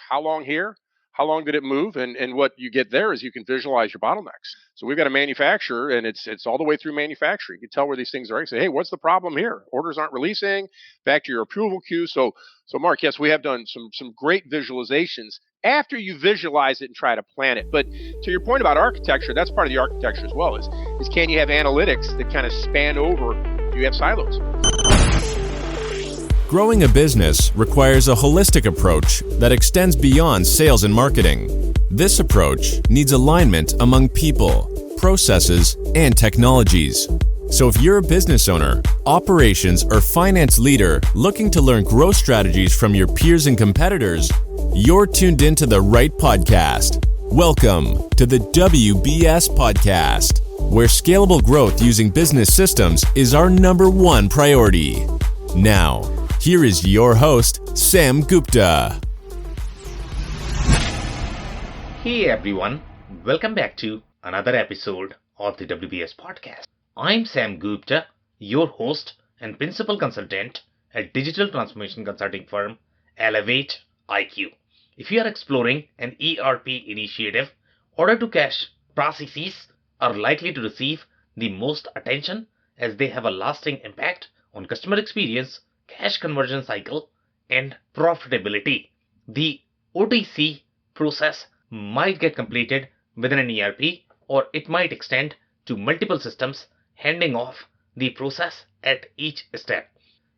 how long here, how long did it move, and what you get there is you can visualize your bottlenecks. So we've got a manufacturer, and it's all the way through manufacturing. You can tell where these things are. You say, hey, what's the problem here? Orders aren't releasing. Back to your approval queue. So Mark, yes, we have done some great visualizations after you visualize it and try to plan it. But to your point about architecture, that's part of the architecture as well. Is can you have analytics that kind of span over? You have silos. Growing a business requires a holistic approach that extends beyond sales and marketing. This approach needs alignment among people, processes, and technologies. So if you're a business owner, operations, or finance leader looking to learn growth strategies from your peers and competitors, you're tuned into the right podcast. Welcome to the WBS Podcast, where scalable growth using business systems is our number one priority. Now, here is your host, Sam Gupta. Hey everyone, welcome back to another episode of the WBS Podcast. I'm Sam Gupta, your host and principal consultant at digital transformation consulting firm Elevate IQ. If you are exploring an ERP initiative, order-to-cash processes are likely to receive the most attention as they have a lasting impact on customer experience, cash conversion cycle, and profitability. The OTC process might get completed within an ERP, or it might extend to multiple systems, handing off the process at each step.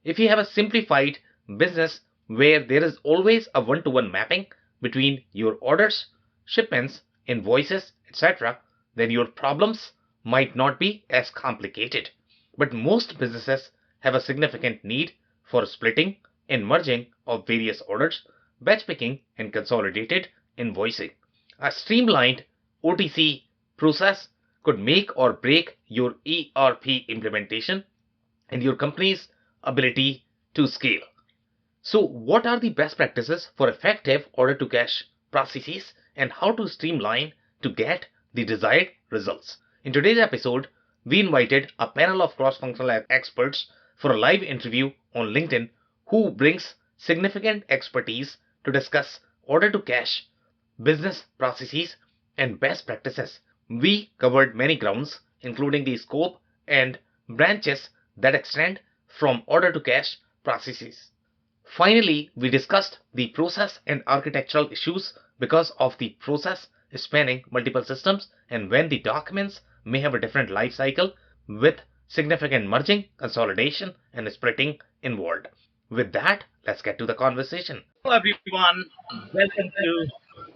If you have a simplified business where there is always a one-to-one mapping between your orders, shipments, invoices, etc., then your problems might not be as complicated. But most businesses have a significant need for splitting and merging of various orders, batch picking, and consolidated invoicing. A streamlined OTC process could make or break your ERP implementation and your company's ability to scale. So what are the best practices for effective order-to-cash processes and how to streamline to get the desired results? In today's episode, we invited a panel of cross-functional experts for a live interview on LinkedIn who brings significant expertise to discuss order-to-cash, business processes, and best practices. We covered many grounds, including the scope and branches that extend from order-to-cash processes. Finally, we discussed the process and architectural issues because of the process spanning multiple systems and when the documents may have a different life cycle with significant merging, consolidation, and splitting involved. With that, let's get to the conversation. Hello everyone, welcome to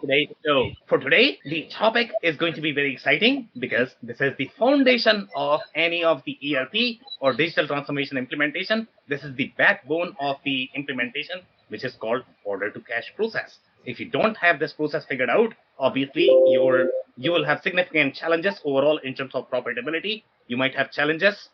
today's show. For today, the topic is going to be very exciting because this is the foundation of any of the ERP or digital transformation implementation. This is the backbone of the implementation, which is called order-to-cash process. If you don't have this process figured out, obviously you will have significant challenges overall in terms of profitability. You might have challenges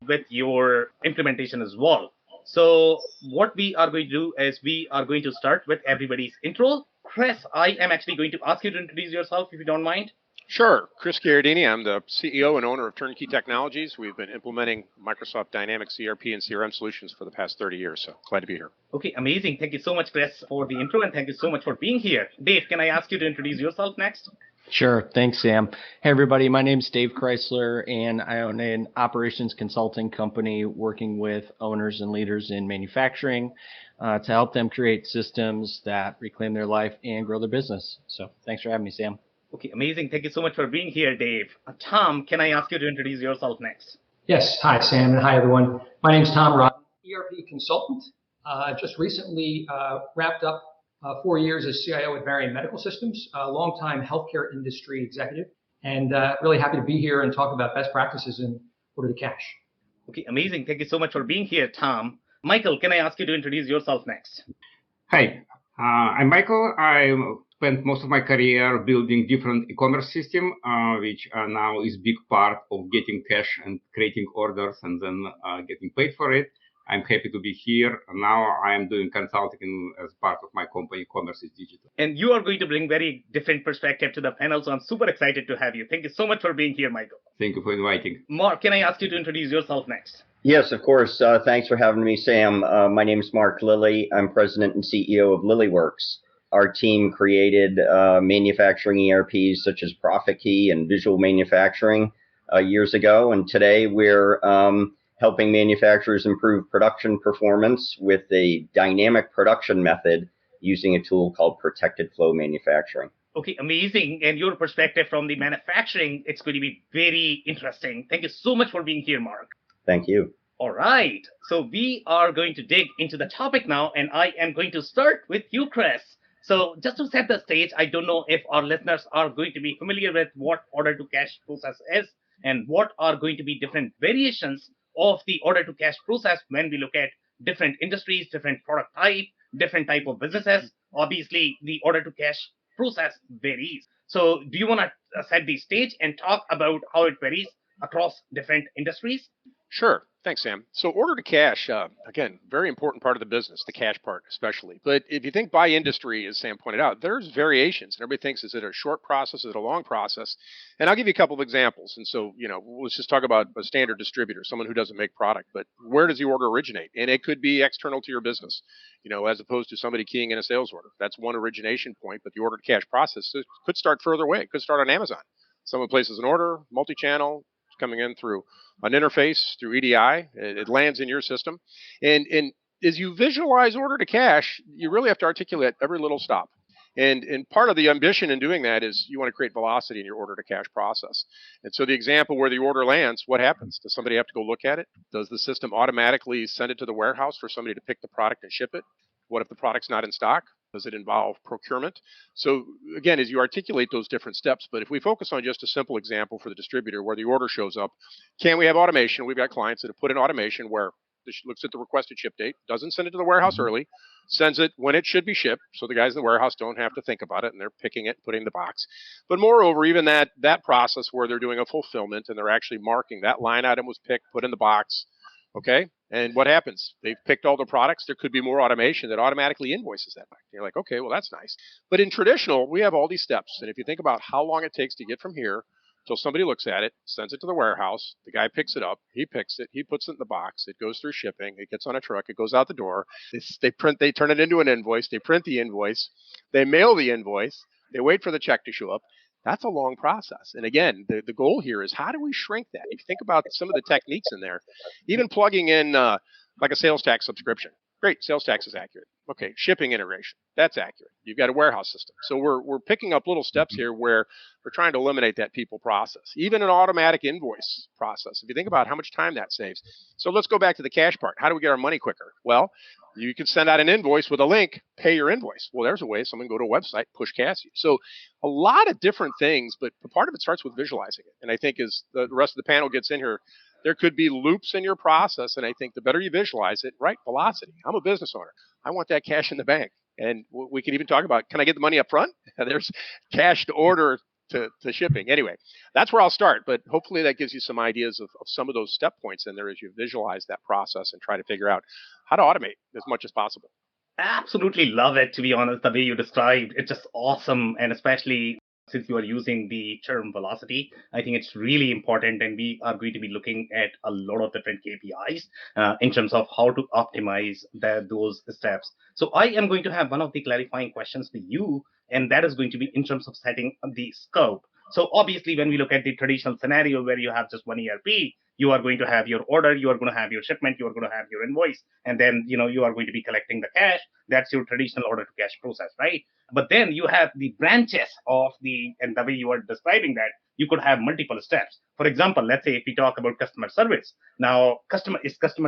with your implementation as well. So what we are going to do is we are going to start with everybody's intro. Chris, I am actually going to ask you to introduce yourself if you don't mind. Sure. Chris Gherardini. I'm the CEO and owner of Turnkey Technologies. We've been implementing Microsoft Dynamics ERP and CRM solutions for the past 30 years, so glad to be here. Okay, amazing. Thank you so much, Chris, for the intro, and thank you so much for being here. Dave, can I ask you to introduce yourself next? Sure. Thanks, Sam. Hey, everybody. My name's Dave Chrysler, and I own an operations consulting company working with owners and leaders in manufacturing to help them create systems that reclaim their life and grow their business. So thanks for having me, Sam. Okay, amazing. Thank you so much for being here, Dave. Tom, can I ask you to introduce yourself next? Yes. Hi, Sam, and hi, everyone. My name's Tom Rotten, ERP consultant. Just recently wrapped up 4 years as CIO at Varian Medical Systems, a longtime healthcare industry executive, and really happy to be here and talk about best practices in order to cash. Okay, amazing. Thank you so much for being here, Tom. Michael, can I ask you to introduce yourself next? Hi, I'm Michael. I spent most of my career building different e-commerce system, which now is big part of getting cash and creating orders and then getting paid for it. I'm happy to be here. Now I am doing consulting as part of my company, Commerce is Digital. And you are going to bring very different perspective to the panel, so I'm super excited to have you. Thank you so much for being here, Michael. Thank you for inviting. Mark, can I ask you to introduce yourself next? Yes, of course. Thanks for having me, Sam. My name is Mark Lilly. I'm president and CEO of LilyWorks. our team created manufacturing ERPs such as Profit Key and Visual Manufacturing years ago. And today we're helping manufacturers improve production performance with a dynamic production method using a tool called Protected Flow Manufacturing. Okay, amazing. And your perspective from the manufacturing, it's going to be very interesting. Thank you so much for being here, Mark. Thank you. All right. So we are going to dig into the topic now, and I am going to start with you, Chris. So just to set the stage, I don't know if our listeners are going to be familiar with what order to cash process is and what are going to be different variations of the order to cash process when we look at different industries, different product type, different type of businesses. Obviously, the order to cash process varies. So do you want to set the stage and talk about how it varies across different industries? Sure. Thanks, Sam. So order to cash, again, very important part of the business, the cash part especially. But if you think by industry, as Sam pointed out, there's variations. And everybody thinks, is it a short process? Is it a long process? And I'll give you a couple of examples. And so, let's just talk about a standard distributor, someone who doesn't make product. But where does the order originate? And it could be external to your business, as opposed to somebody keying in a sales order. That's one origination point. But the order to cash process could start further away. It could start on Amazon. Someone places an order, multi-channel, coming in through an interface through EDI. It lands in your system. And as you visualize order to cash, you really have to articulate every little stop. And part of the ambition in doing that is you want to create velocity in your order to cash process. And so the example where the order lands, what happens? Does somebody have to go look at it? Does the system automatically send it to the warehouse for somebody to pick the product and ship it? What if the product's not in stock? Does it involve procurement? So again, as you articulate those different steps, but if we focus on just a simple example for the distributor where the order shows up, can we have automation? We've got clients that have put in automation where it looks at the requested ship date, doesn't send it to the warehouse early, sends it when it should be shipped, so the guys in the warehouse don't have to think about it and they're picking it, putting it in the box. But moreover, even that process where they're doing a fulfillment and they're actually marking that line item was picked, put in the box. Okay. And what happens? They've picked all the products. There could be more automation that automatically invoices that back. You're like, okay, well, that's nice. But in traditional, we have all these steps. And if you think about how long it takes to get from here till somebody looks at it, sends it to the warehouse, the guy picks it up, he picks it, he puts it in the box, it goes through shipping, it gets on a truck, it goes out the door. They turn it into an invoice, they print the invoice, they mail the invoice, they wait for the check to show up. That's a long process. And again, the goal here is how do we shrink that? If you think about some of the techniques in there, even plugging in like a sales tax subscription. Great, sales tax is accurate. Okay, shipping integration, that's accurate. You've got a warehouse system. So we're picking up little steps here where we're trying to eliminate that people process. Even an automatic invoice process, if you think about how much time that saves. So let's go back to the cash part. How do we get our money quicker? Well, you can send out an invoice with a link, pay your invoice. Well, there's a way someone can go to a website, push cash you. So a lot of different things, but part of it starts with visualizing it. And I think as the rest of the panel gets in here, there could be loops in your process. And I think the better you visualize it, right? Velocity. I'm a business owner. I want that cash in the bank. And we can even talk about, can I get the money up front? There's cash to order to shipping. Anyway, that's where I'll start. But hopefully that gives you some ideas of some of those step points in there as you visualize that process and try to figure out how to automate as much as possible. Absolutely love it, to be honest, the way you described. It's just awesome. And especially since you are using the term velocity, I think it's really important. And we are going to be looking at a lot of different KPIs in terms of how to optimize those steps. So I am going to have one of the clarifying questions for you, and that is going to be in terms of setting the scope. So obviously, when we look at the traditional scenario where you have just one ERP, you are going to have your order, you are going to have your shipment, you are going to have your invoice, and then you are going to be collecting the cash. That's your traditional order to cash process, right? But then you have the branches of and the way you are describing that, you could have multiple steps. For example, let's say if we talk about customer service, now customer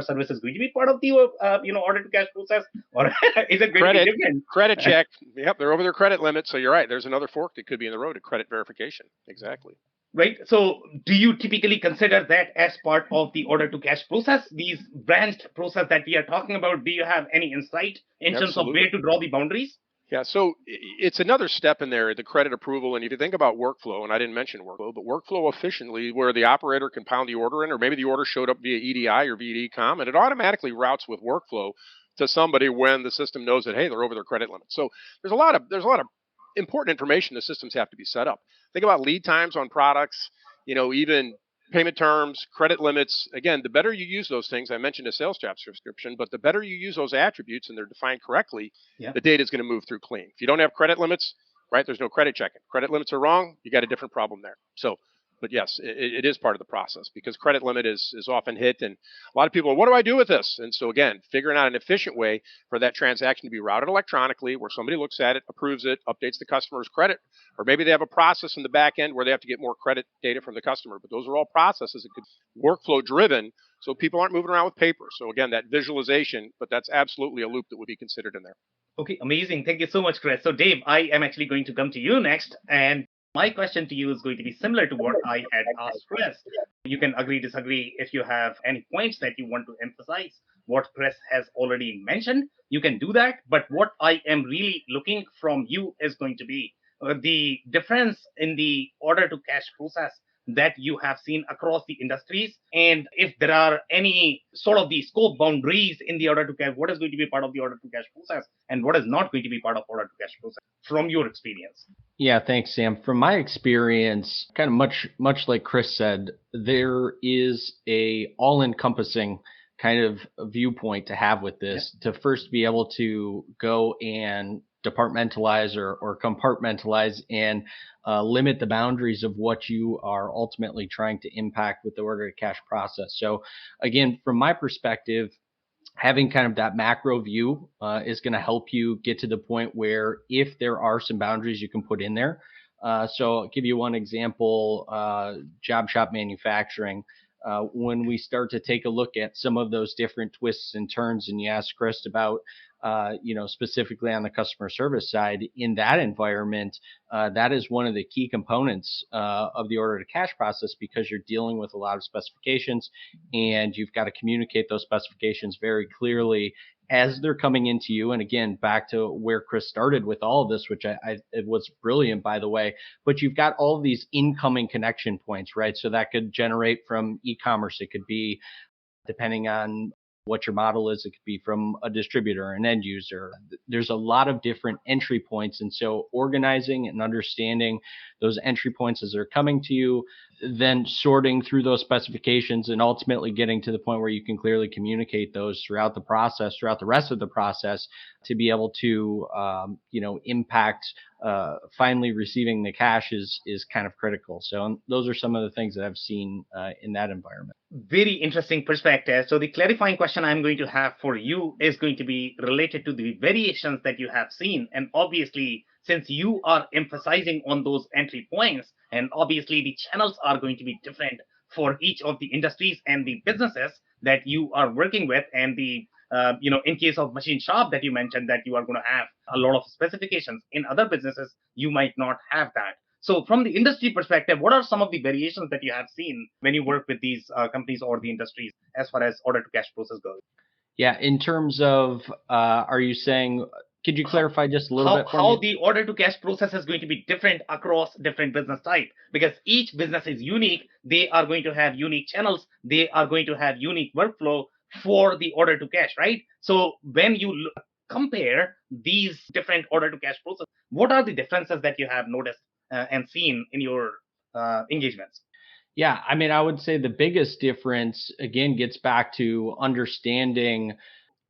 service is going to be part of the order to cash process, or is it going to be different? Credit check. Yep, they're over their credit limit. So you're right. There's another fork that could be in the road to credit verification. Exactly. Right. So do you typically consider that as part of the order to cash process, these branched process that we are talking about? Do you have any insight in terms of where to draw the boundaries? Yeah, so it's another step in there, the credit approval. And if you think about workflow, and I didn't mention workflow, but workflow efficiently where the operator can pound the order in, or maybe the order showed up via EDI or via e-com, and it automatically routes with workflow to somebody when the system knows that, hey, they're over their credit limit. So there's a lot of important information the systems have to be set up. Think about lead times on products, even payment terms, credit limits. Again, the better you use those things, I mentioned a sales job subscription, but the better you use those attributes and they're defined correctly, the data is going to move through clean. If you don't have credit limits, right, there's no credit checking. Credit limits are wrong, you got a different problem there. So, but yes, it is part of the process because credit limit is often hit. And a lot of people, what do I do with this? And so again, figuring out an efficient way for that transaction to be routed electronically where somebody looks at it, approves it, updates the customer's credit, or maybe they have a process in the back end where they have to get more credit data from the customer. But those are all processes that could workflow driven. So people aren't moving around with paper. So again, that visualization, but that's absolutely a loop that would be considered in there. Okay, amazing. Thank you so much, Chris. So Dave, I am actually going to come to you next. And my question to you is going to be similar to what I had asked Chris. You can agree, disagree. If you have any points that you want to emphasize, what Chris has already mentioned, you can do that. But what I am really looking from you is going to be the difference in the order to cash process that you have seen across the industries. And if there are any sort of the scope boundaries in the order to cash, what is going to be part of the order to cash process and what is not going to be part of order to cash process from your experience? Yeah, thanks, Sam. From my experience, kind of much like Chris said, there is a all-encompassing kind of viewpoint to have with this, to first be able to go and departmentalize or compartmentalize and limit the boundaries of what you are ultimately trying to impact with the order to cash process. So again, from my perspective, having kind of that macro view is going to help you get to the point where if there are some boundaries you can put in there. So I'll give you one example, job shop manufacturing. When we start to take a look at some of those different twists and turns, and you asked Chris about, specifically on the customer service side, in that environment, that is one of the key components of the order to cash process because you're dealing with a lot of specifications and you've got to communicate those specifications very clearly as they're coming into you. And again, back to where Chris started with all of this, which it was brilliant, by the way, but you've got all of these incoming connection points, right? So that could generate from e-commerce. It could be, depending on what your model is, it could be from a distributor, an end user. There's a lot of different entry points. And so organizing and understanding those entry points as they're coming to you, then sorting through those specifications and ultimately getting to the point where you can clearly communicate those throughout the process, throughout the rest of the process, to be able to, impact finally receiving the cash is kind of critical. So those are some of the things that I've seen in that environment. Very interesting perspective. So the clarifying question I'm going to have for you is going to be related to the variations that you have seen. And obviously, since you are emphasizing on those entry points, and obviously the channels are going to be different for each of the industries and the businesses that you are working with, and the in case of machine shop that you mentioned, that you are going to have a lot of specifications. In other businesses, you might not have that. So from the industry perspective, what are some of the variations that you have seen when you work with these companies or the industries as far as order to cash process goes? Yeah, in terms of, are you saying, could you clarify just a little bit for me? How the order to cash process is going to be different across different business type, because each business is unique. They are going to have unique channels. They are going to have unique workflow for the order to cash, right? So when you compare these different order to cash process, what are the differences that you have noticed and seen in your engagements? Yeah, I mean, I would say the biggest difference, again, gets back to understanding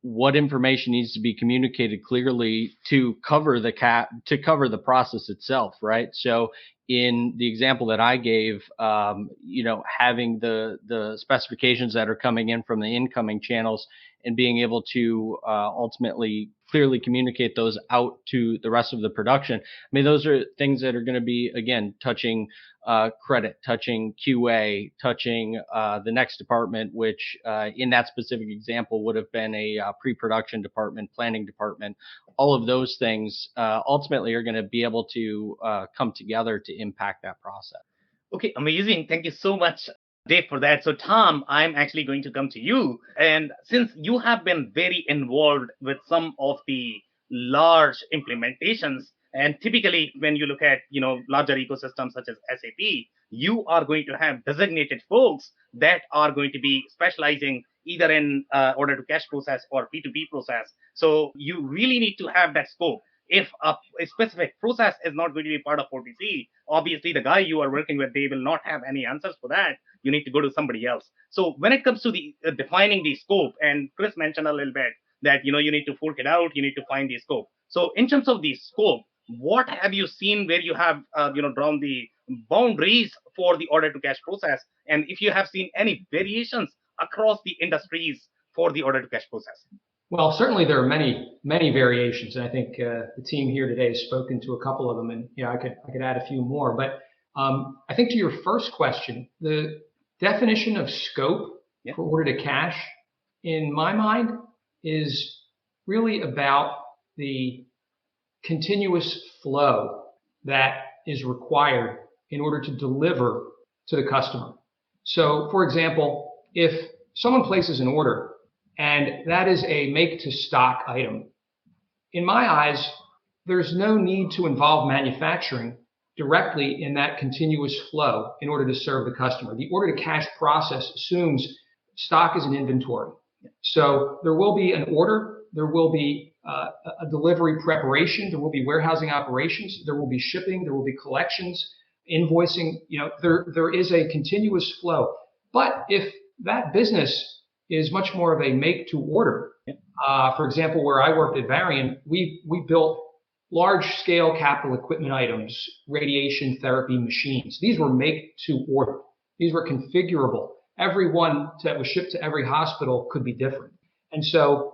what information needs to be communicated clearly to cover the process itself, right? So in the example that I gave, having the specifications that are coming in from the incoming channels and being able to ultimately clearly communicate those out to the rest of the production. I mean, those are things that are going to be, again, touching credit, touching QA, touching the next department, which in that specific example would have been a pre-production department, planning department. All of those things ultimately are going to be able to come together to impact that process. Okay, amazing. Thank you so much, Dave, for that. So Tom, I'm actually going to come to you. And since you have been very involved with some of the large implementations, and typically when you look at, larger ecosystems such as SAP, you are going to have designated folks that are going to be specializing either in order to cash process or P2P process. So you really need to have that scope. if a specific process is not going to be part of OTC, obviously the guy you are working with, they will not have any answers for that. You need to go to somebody else. So when it comes to the defining the scope, and Chris mentioned a little bit that you need to fork it out, you need to find the scope. So in terms of the scope, what have you seen where you have drawn the boundaries for the order to cash process, and if you have seen any variations across the industries for the order to cash process? Well, certainly there are many variations, and I think the team here today has spoken to a couple of them, and I could add a few more. But I think to your first question, the definition of scope for order to cash, in my mind, is really about the continuous flow that is required in order to deliver to the customer. So, for example, if someone places an order and that is a make to stock item, in my eyes, there's no need to involve manufacturing directly in that continuous flow in order to serve the customer. The order to cash process assumes stock is an inventory. So there will be an order, there will be a delivery preparation, there will be warehousing operations, there will be shipping, there will be collections, invoicing. There is a continuous flow. But if that business is much more of a make to order, for example, where I worked at Varian, we built large scale capital equipment items, radiation therapy machines. These were make to order. These were configurable. Every one that was shipped to every hospital could be different. And so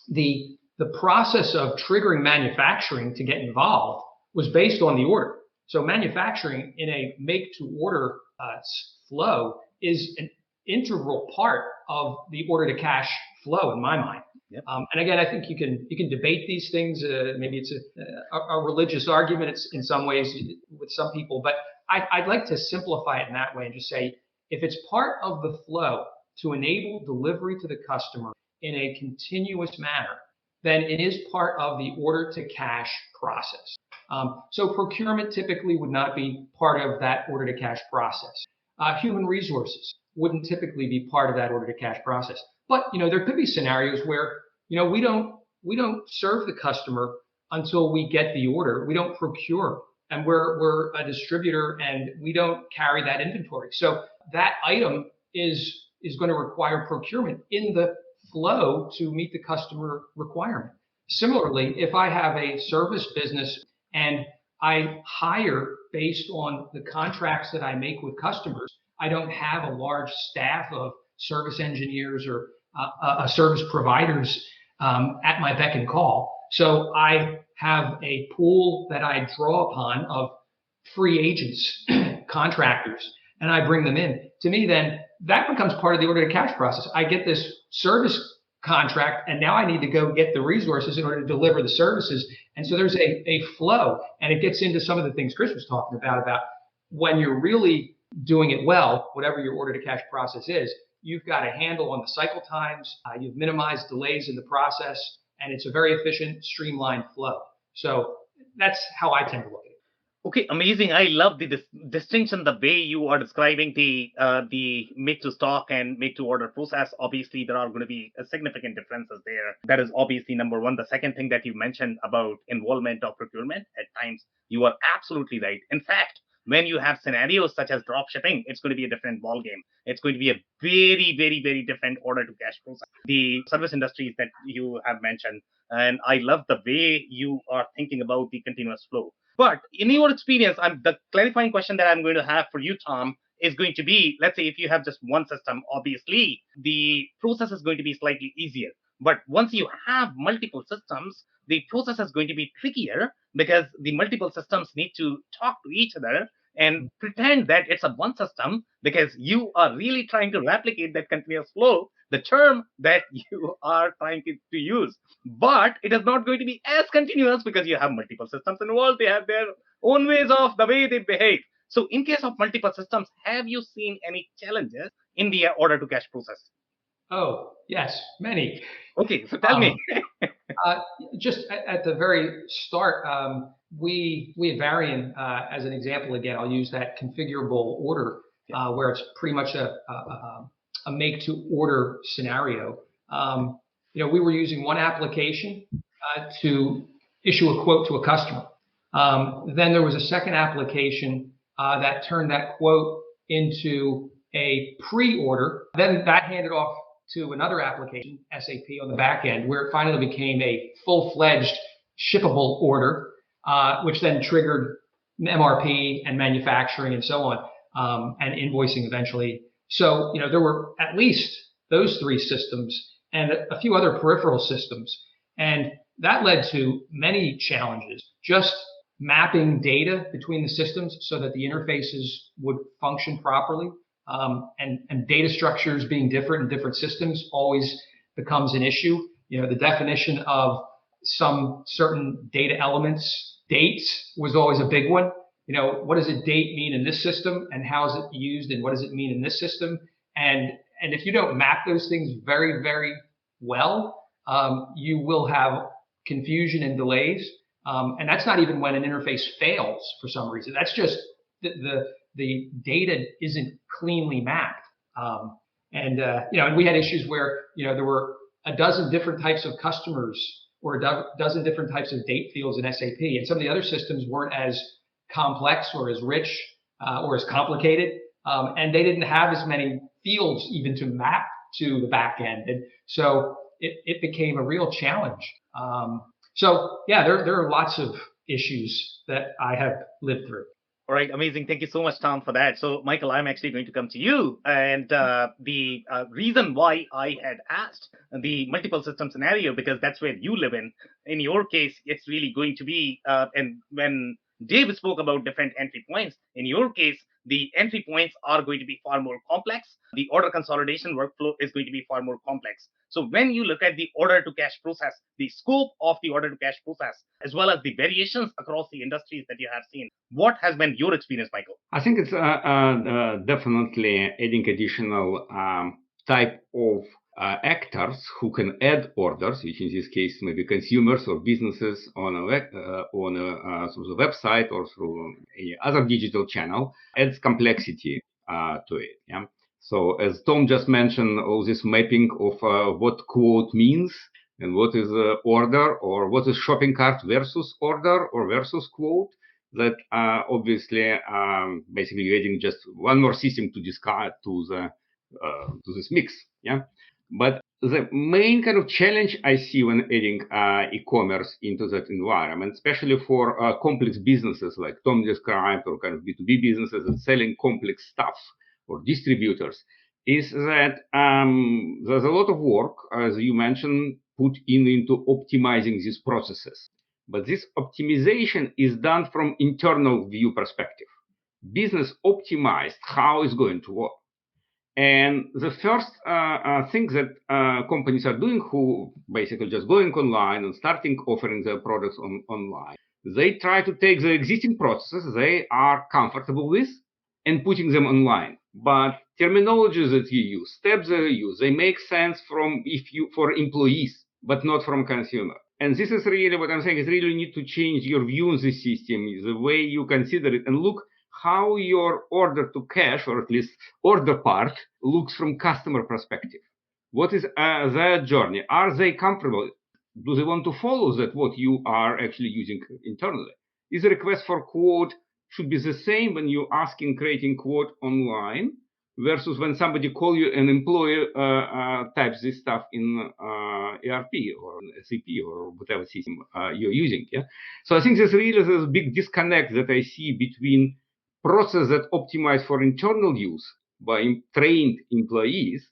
the process of triggering manufacturing to get involved was based on the order. So manufacturing in a make to order flow is an integral part of the order to cash flow in my mind. Yep. And again, I think you can debate these things. Maybe it's a religious argument. It's in some ways with some people, but I'd like to simplify it in that way and just say, if it's part of the flow to enable delivery to the customer in a continuous manner, then it is part of the order to cash process. So procurement typically would not be part of that order to cash process. Human resources wouldn't typically be part of that order to cash process. But there could be scenarios where we don't serve the customer until we get the order. We don't procure, and we're a distributor, and we don't carry that inventory. So that item is going to require procurement in the flow to meet the customer requirement. Similarly, if I have a service business and I hire based on the contracts that I make with customers, I don't have a large staff of service engineers or service providers at my beck and call. So I have a pool that I draw upon of free agents, contractors, and I bring them in. To me, then, that becomes part of the order to cash process. I get this service contract, and now I need to go get the resources in order to deliver the services. And so there's a flow, and it gets into some of the things Chris was talking about when you're really doing it well, whatever your order to cash process is, you've got a handle on the cycle times, you've minimized delays in the process, and it's a very efficient, streamlined flow. So that's how I tend to look at it. Okay, amazing. I love the distinction, the way you are describing the make to stock and make to order process. Obviously, there are going to be significant differences there. That is obviously number one. The second thing that you mentioned about involvement of procurement, at times, you are absolutely right. In fact, when you have scenarios such as drop shipping, it's going to be a different ballgame. It's going to be a very, very, very different order to cash process. The service industries that you have mentioned, and I love the way you are thinking about the continuous flow. But in your experience, the clarifying question that I'm going to have for you, Tom, is going to be, let's say if you have just one system, obviously the process is going to be slightly easier. But once you have multiple systems, the process is going to be trickier because the multiple systems need to talk to each other and pretend that it's a one system, because you are really trying to replicate that continuous flow, the term that you are trying to use. But it is not going to be as continuous because you have multiple systems involved. They have their own ways of the way they behave. So in case of multiple systems, have you seen any challenges in the order to cash process? Oh, yes, many. Okay, so tell me. Just at the very start, we at Varian, as an example, again, I'll use that configurable order where it's pretty much a make to order scenario. We were using one application to issue a quote to a customer. Then there was a second application that turned that quote into a pre-order. Then that handed off to another application, SAP on the back end, where it finally became a full-fledged shippable order, which then triggered MRP and manufacturing and so on, and invoicing eventually. So, there were at least those three systems and a few other peripheral systems. And that led to many challenges, just mapping data between the systems so that the interfaces would function properly. And data structures being different in different systems always becomes an issue. The definition of some certain data elements, dates was always a big one. What does a date mean in this system, and how is it used, and what does it mean in this system? And if you don't map those things very, very well, you will have confusion and delays. And that's not even when an interface fails for some reason. That's just the data isn't cleanly mapped. And we had issues where, there were a dozen different types of customers or a dozen different types of date fields in SAP. And some of the other systems weren't as complex or as rich or as complicated. And they didn't have as many fields even to map to the back end. And so it became a real challenge. So yeah, there are lots of issues that I have lived through. All right, amazing. Thank you so much, Tom, for that. So, Michael, I'm actually going to come to you. And the reason why I had asked the multiple system scenario, because that's where you live in. In your case, it's really going to be, and when Dave spoke about different entry points, in your case, the entry points are going to be far more complex. The order consolidation workflow is going to be far more complex. So when you look at the order to cash process, the scope of the order to cash process, as well as the variations across the industries that you have seen, what has been your experience, Michael? I think it's definitely adding additional type of actors who can add orders, which in this case maybe consumers or businesses on through the website or through any other digital channel, adds complexity to it. Yeah. So as Tom just mentioned, all this mapping of what quote means and what is order, or what is shopping cart versus order or versus quote, that obviously basically you're adding just one more system to discard to this mix. Yeah. But the main kind of challenge I see when adding e-commerce into that environment, especially for complex businesses like Tom described, or kind of B2B businesses and selling complex stuff, or distributors, is that there's a lot of work, as you mentioned, put into optimizing these processes. But this optimization is done from internal view perspective. Business optimized how it's going to work. And the first thing that companies are doing, who basically just going online and starting offering their products online, they try to take the existing processes they are comfortable with and putting them online. But terminologies that you use, steps that you use, they make sense for employees, but not from consumer. And this is really what I'm saying, is really need to change your view on the system, the way you consider it, and look how your order to cash, or at least order part, looks from customer perspective. What is their journey? Are they comfortable? Do they want to follow that what you are actually using internally? Is the request for quote should be the same when you're asking, creating quote online, versus when somebody call you, an employer types this stuff in ERP or SAP or whatever system you're using. Yeah. So I think there's a big disconnect that I see between process that optimize for internal use by trained employees,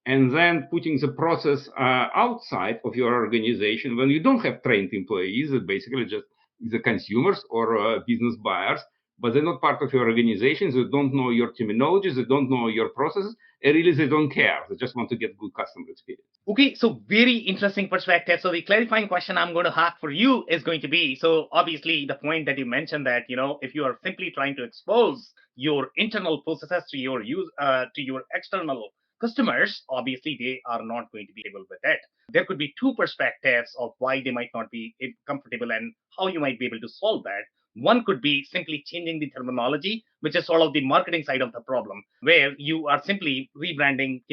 and then putting the process outside of your organization when you don't have trained employees, that basically just the consumers or business buyers, but they're not part of your organization. They don't know your terminologies, they don't know your processes, and really they don't care. They just want to get good customer experience. Okay, so very interesting perspective. So the clarifying question I'm going to have for you is going to be, so obviously the point that you mentioned that, if you are simply trying to expose your internal processes to your external customers, obviously they are not going to be able with it. There could be two perspectives of why they might not be comfortable and how you might be able to solve that. One could be simply changing the terminology, which is sort of the marketing side of the problem, where you are simply rebranding,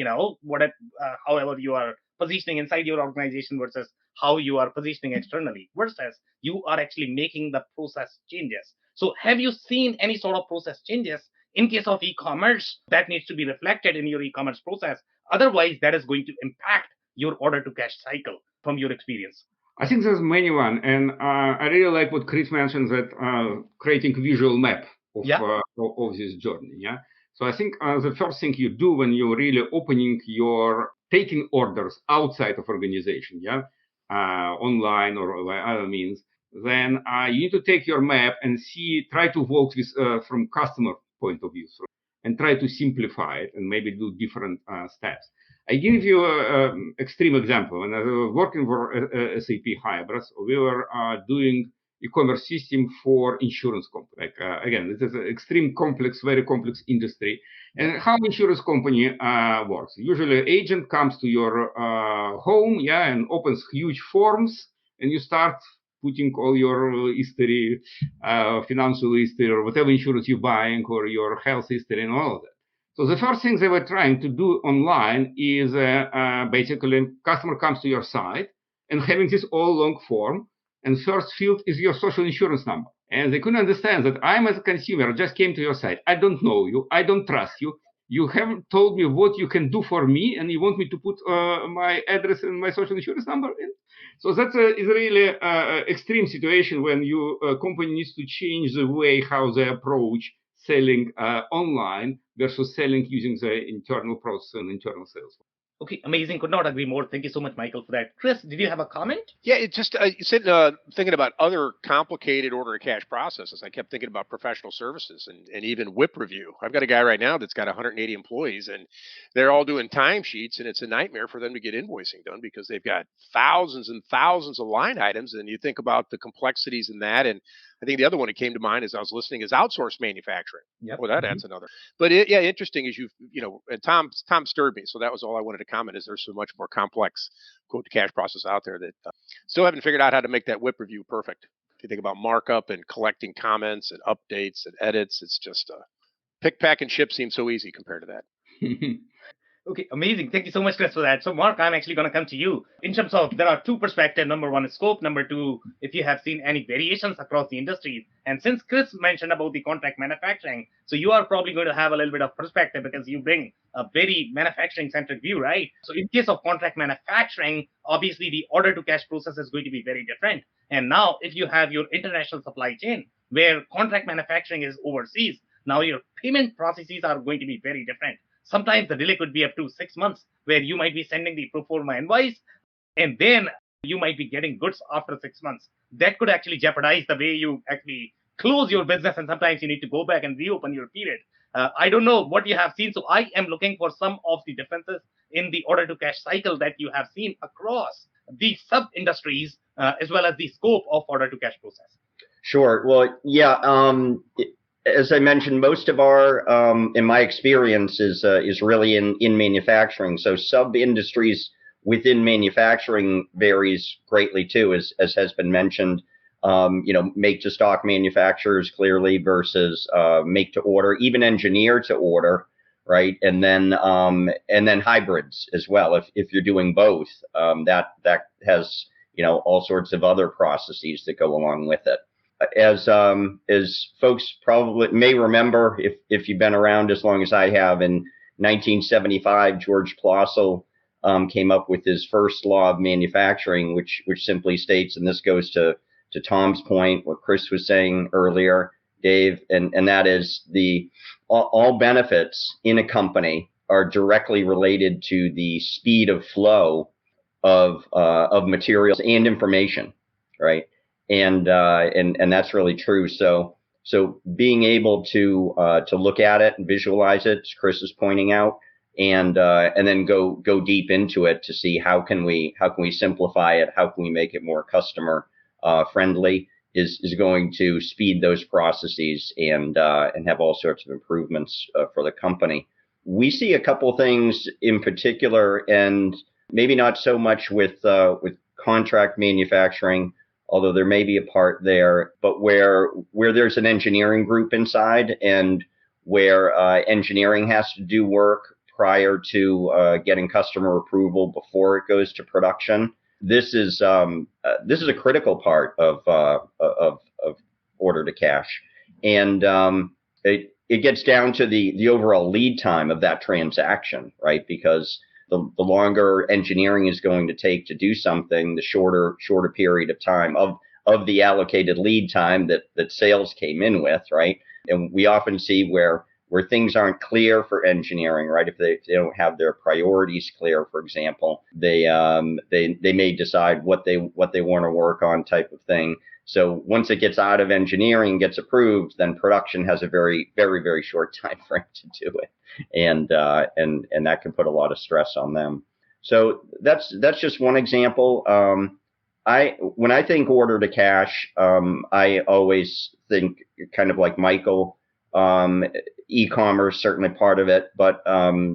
however you are positioning inside your organization versus how you are positioning externally versus you are actually making the process changes. So have you seen any sort of process changes in case of e-commerce that needs to be reflected in your e-commerce process? Otherwise, that is going to impact your order to cash cycle from your experience. I think there's many one, and I really like what Chris mentioned, that creating visual map of this journey. Yeah. So I think the first thing you do when you're really opening your taking orders outside of organization, yeah, online or by other means, then you need to take your map and try to work with from customer point of view, and try to simplify it and maybe do different steps. I give you an extreme example. When I was working for SAP Hybris, we were doing e-commerce system for insurance company. Again, this is an extreme complex, very complex industry. And how insurance company works? Usually, an agent comes to your home, yeah, and opens huge forms, and you start putting all your history, financial history, or whatever insurance you're buying, or your health history, and all of that. So the first thing they were trying to do online is basically customer comes to your site and having this all long form, and first field is your social insurance number. And they couldn't understand that I'm as a consumer just came to your site. I don't know you. I don't trust you. You haven't told me what you can do for me, and you want me to put my address and my social insurance number in. So that's is really extreme situation when you company needs to change the way how they approach selling online versus selling using the internal process and internal sales. Okay, amazing. Could not agree more. Thank you so much, Michael, for that. Chris, did you have a comment? Yeah, it just sitting thinking about other complicated order to cash processes. I kept thinking about professional services and even WIP review. I've got a guy right now that's got 180 employees, and they're all doing timesheets, and it's a nightmare for them to get invoicing done because they've got thousands and thousands of line items, and you think about the complexities in that. And I think the other one that came to mind as I was listening is outsourced manufacturing. Yep. Well, that adds another. But interesting is and Tom stirred me, so that was all I wanted to comment. Is there's so much more complex quote to cash process out there that still haven't figured out how to make that WIP review perfect. If you think about markup and collecting comments and updates and edits, it's just pick, pack, and ship seems so easy compared to that. Okay, amazing. Thank you so much, Chris, for that. So, Mark, I'm actually going to come to you. In terms of, there are two perspectives. Number one is scope. Number two, if you have seen any variations across the industries. And since Chris mentioned about the contract manufacturing, so you are probably going to have a little bit of perspective because you bring a very manufacturing-centric view, right? So in case of contract manufacturing, obviously the order-to-cash process is going to be very different. And now, if you have your international supply chain, where contract manufacturing is overseas, now your payment processes are going to be very different. Sometimes the delay could be up to 6 months, where you might be sending the pro forma invoice, and then you might be getting goods after 6 months. That could actually jeopardize the way you actually close your business, and sometimes you need to go back and reopen your period. I don't know what you have seen, so I am looking for some of the differences in the order to cash cycle that you have seen across the sub-industries, as well as the scope of order to cash process. Sure. Well, yeah. As I mentioned, most of our, in my experience, is really in manufacturing. So sub-industries within manufacturing varies greatly too, as has been mentioned. Make to stock manufacturers clearly versus make to order, even engineer to order, right? And then hybrids as well. If you're doing both, that has all sorts of other processes that go along with it. As folks probably may remember, if you've been around as long as I have, in 1975, George Plossel came up with his first law of manufacturing, which simply states, and this goes to Tom's point, what Chris was saying earlier, Dave, and that is all benefits in a company are directly related to the speed of flow of materials and information, right? And that's really true. So being able to look at it and visualize it, as Chris is pointing out, and then go deep into it to see how can we simplify it, how can we make it more customer friendly, is going to speed those processes and have all sorts of improvements for the company. We see a couple things in particular, and maybe not so much with contract manufacturing, although there may be a part there, but where there's an engineering group inside and where engineering has to do work prior to getting customer approval before it goes to production. this is a critical part of order to cash, and it gets down to the overall lead time of that transaction, right? Because the longer engineering is going to take to do something, the shorter period of time of the allocated lead time that sales came in with, right? And we often see where things aren't clear for engineering, right? If they don't have their priorities clear, for example, they may decide what they want to work on, type of thing. So once it gets out of engineering, gets approved, then production has a very, very, very short time frame to do it, and that can put a lot of stress on them. So that's just one example. When I think order to cash, I always think kind of like Michael. E-commerce certainly part of it, but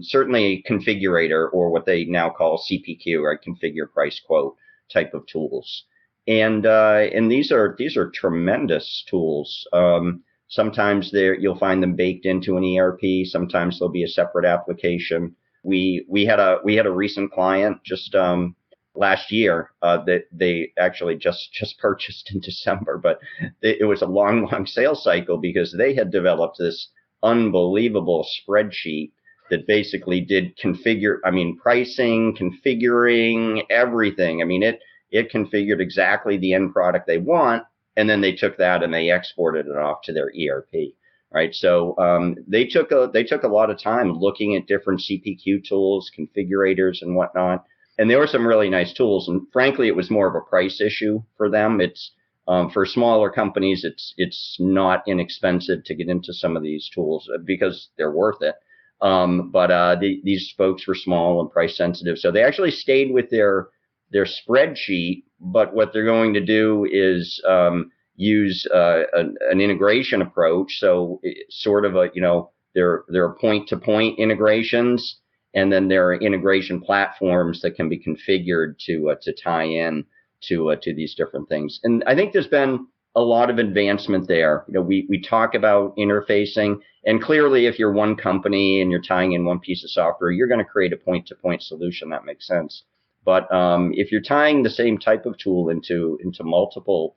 certainly configurator, or what they now call CPQ, right? Configure, price, quote type of tools. And these are tremendous tools. Sometimes you'll find them baked into an ERP. Sometimes they'll be a separate application. We had a recent client just last year that they actually just purchased in December, but it was a long sales cycle because they had developed this unbelievable spreadsheet that basically did pricing, configuring, everything. I mean, it configured exactly the end product they want, and then they took that and they exported it off to their ERP, right? So they took a lot of time looking at different CPQ tools, configurators, and whatnot. And there were some really nice tools, and frankly, it was more of a price issue for them. It's for smaller companies, it's not inexpensive to get into some of these tools because they're worth it. But these folks were small and price sensitive, so they actually stayed with their spreadsheet. But what they're going to do is use an integration approach. So sort of there are point-to-point integrations. And then there are integration platforms that can be configured to tie in to these different things. And I think there's been a lot of advancement there. We talk about interfacing, and clearly, if you're one company and you're tying in one piece of software, you're going to create a point-to-point solution that makes sense. But if you're tying the same type of tool into multiple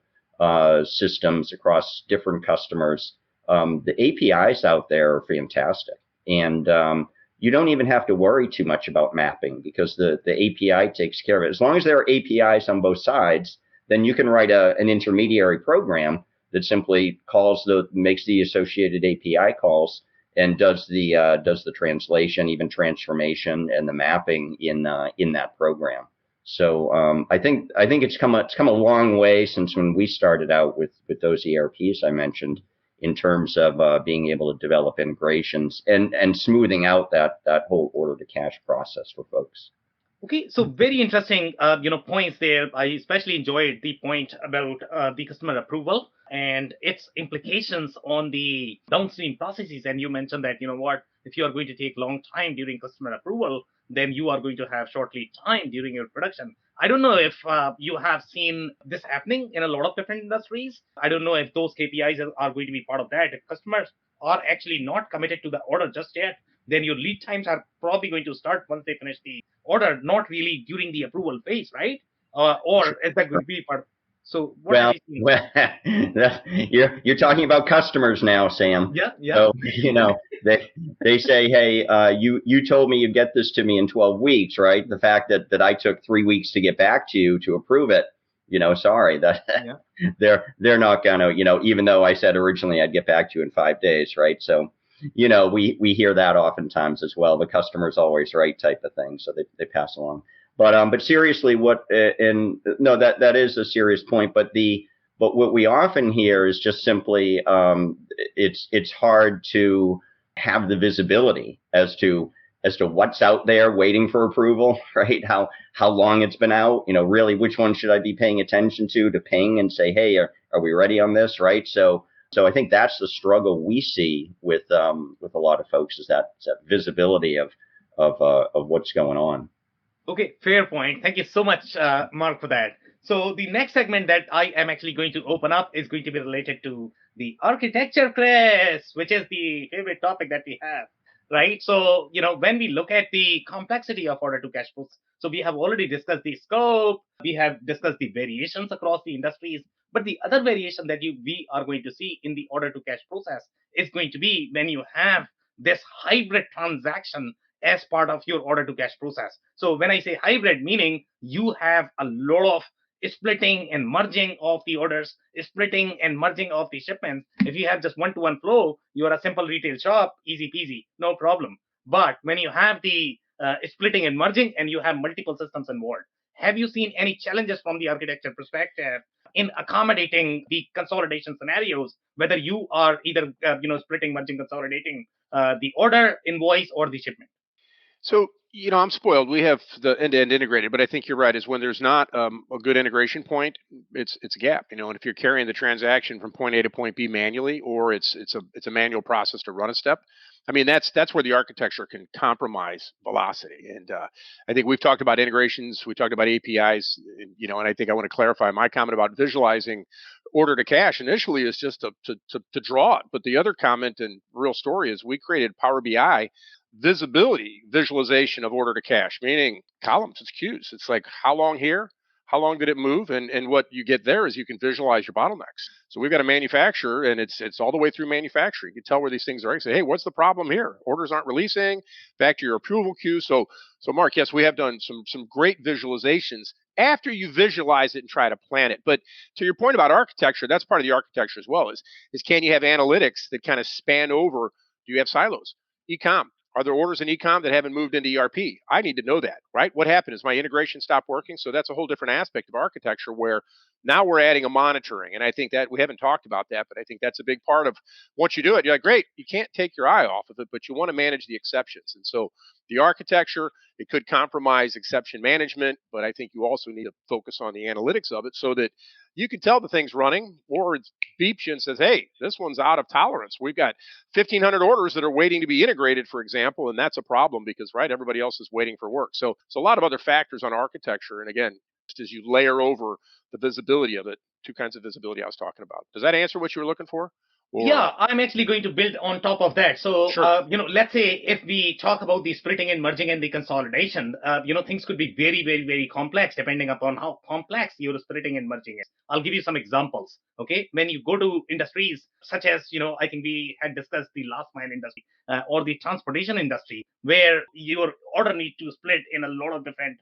systems across different customers, the APIs out there are fantastic, and you don't even have to worry too much about mapping because the API takes care of it. As long as there are APIs on both sides, then you can write an intermediary program that simply makes the associated API calls and does the translation, even transformation, and the mapping in that program. So I think it's come a long way since when we started out with those ERPs I mentioned, in terms of being able to develop integrations and smoothing out that whole order to cash process for folks. Okay, so very interesting, points there. I especially enjoyed the point about the customer approval and its implications on the downstream processes. And you mentioned that, if you are going to take long time during customer approval, then you are going to have short lead time during your production. I don't know if you have seen this happening in a lot of different industries. I don't know if those KPIs are going to be part of that. If customers are actually not committed to the order just yet, then your lead times are probably going to start once they finish the order, not really during the approval phase, right? Or is that going to be part? So what you're talking about customers now, Sam. Yeah. So they say, hey, you told me you'd get this to me in 12 weeks, right? The fact that I took 3 weeks to get back to you to approve it, sorry that they're not gonna, even though I said originally I'd get back to you in 5 days, right? So we hear that oftentimes as well. The customer's always right type of thing, so they pass along. But seriously, that is a serious point. But what we often hear is just simply it's hard to have the visibility as to what's out there waiting for approval, right? How long it's been out, really which one should I be paying attention to ping and say, hey, are we ready on this, right? So I think that's the struggle we see with a lot of folks, is that visibility of what's going on. Okay, fair point. Thank you so much, Mark, for that. So the next segment that I am actually going to open up is going to be related to the architecture, Chris, which is the favorite topic that we have. right? So, when we look at the complexity of order to cash process, so we have already discussed the scope, we have discussed the variations across the industries, but the other variation that we are going to see in the order to cash process is going to be when you have this hybrid transaction as part of your order to cash process. So when I say hybrid, meaning you have a lot of splitting and merging of the orders, splitting and merging of the shipments. If you have just one-to-one flow, you are a simple retail shop, easy peasy, no problem. But when you have the splitting and merging and you have multiple systems involved, have you seen any challenges from the architecture perspective in accommodating the consolidation scenarios, whether you are either splitting, merging, consolidating the order, invoice, or the shipment? So, I'm spoiled. We have the end-to-end integrated, but I think you're right. Is when there's not a good integration point, it's a gap. And if you're carrying the transaction from point A to point B manually, or it's a manual process to run a step, I mean that's where the architecture can compromise velocity. And I think we've talked about integrations, we talked about APIs, and I think I want to clarify my comment about visualizing order to cash initially is just to draw it. But the other comment and real story is we created Power BI visibility visualization of order to cash, meaning columns, it's queues. It's like how long here, how long did it move, and what you get there is you can visualize your bottlenecks. So we've got a manufacturer, and it's all the way through manufacturing. You can tell where these things are. You say, hey, what's the problem here? Orders aren't releasing. Back to your approval queue. So Mark, yes, we have done some great visualizations after you visualize it and try to plan it. But to your point about architecture, that's part of the architecture as well. Is can you have analytics that kind of span over? Do you have silos? E-com. Are there orders in ecom that haven't moved into ERP? I need to know that, right? What happened? Is my integration stopped working? So that's a whole different aspect of architecture where now we're adding a monitoring. And I think that we haven't talked about that, but I think that's a big part of once you do it, you're like, great, you can't take your eye off of it, but you want to manage the exceptions. And so the architecture, it could compromise exception management, but I think you also need to focus on the analytics of it so that you can tell the thing's running, or it beeps you and says, hey, this one's out of tolerance. We've got 1,500 orders that are waiting to be integrated, for example, and that's a problem because, right, everybody else is waiting for work. So a lot of other factors on architecture. And again, just as you layer over the visibility of it, two kinds of visibility I was talking about. Does that answer what you were looking for? Yeah, I'm actually going to build on top of that. So, Sure. let's say if we talk about the splitting and merging and the consolidation, things could be very, very, very complex depending upon how complex your splitting and merging is. I'll give you some examples. Okay, when you go to industries such as, I think we had discussed the last mile industry or the transportation industry, where your order need to split in a lot of different,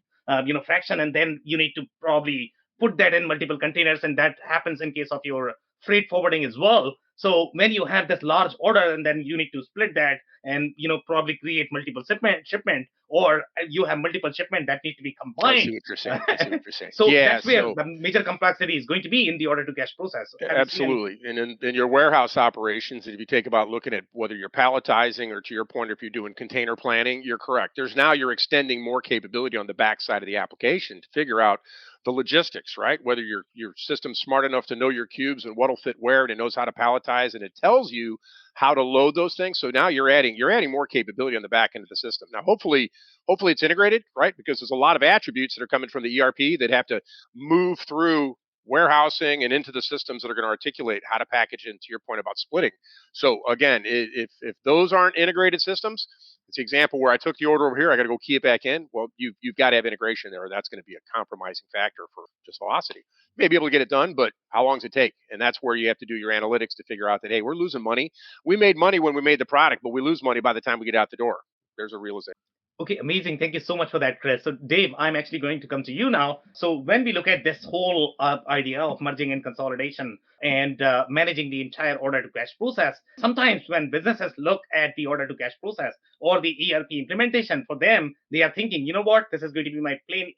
fraction, and then you need to probably put that in multiple containers, and that happens in case of your freight forwarding as well. So when you have this large order and then you need to split that and probably create multiple shipment, or you have multiple shipment that need to be I see combined. what you're saying. I see what you're saying. So Yeah. that's where So the major complexity is going to be in the order to cash process. Have you seen any? absolutely. And in your warehouse operations, if you take about looking at whether you're palletizing or to your point, if you're doing container planning, you're correct. You're extending more capability on the backside of the application to figure out the logistics, right? Whether your system's smart enough to know your cubes and what'll fit where, and it knows how to palletize, and it tells you how to load those things. So now you're adding more capability on the back end of the system. Now, hopefully it's integrated, right? Because there's a lot of attributes that are coming from the ERP that have to move through warehousing and into the systems that are going to articulate how to package into your point about splitting. So again, if those aren't integrated systems, it's the example where I took the order over here, I got to go key it back in. Well, you've got to have integration there, or that's going to be a compromising factor for just velocity. You may be able to get it done, but how long does it take? And that's where you have to do your analytics to figure out that, hey, we're losing money. We made money when we made the product, but we lose money by the time we get out the door. There's a realization. Okay, amazing. Thank you so much for that, Chris. So, Dave, I'm actually going to come to you now. So, when we look at this whole idea of merging and consolidation and managing the entire order to cash process, sometimes when businesses look at the order to cash process or the ERP implementation, for them, they are thinking, you know what, this is going to be my plain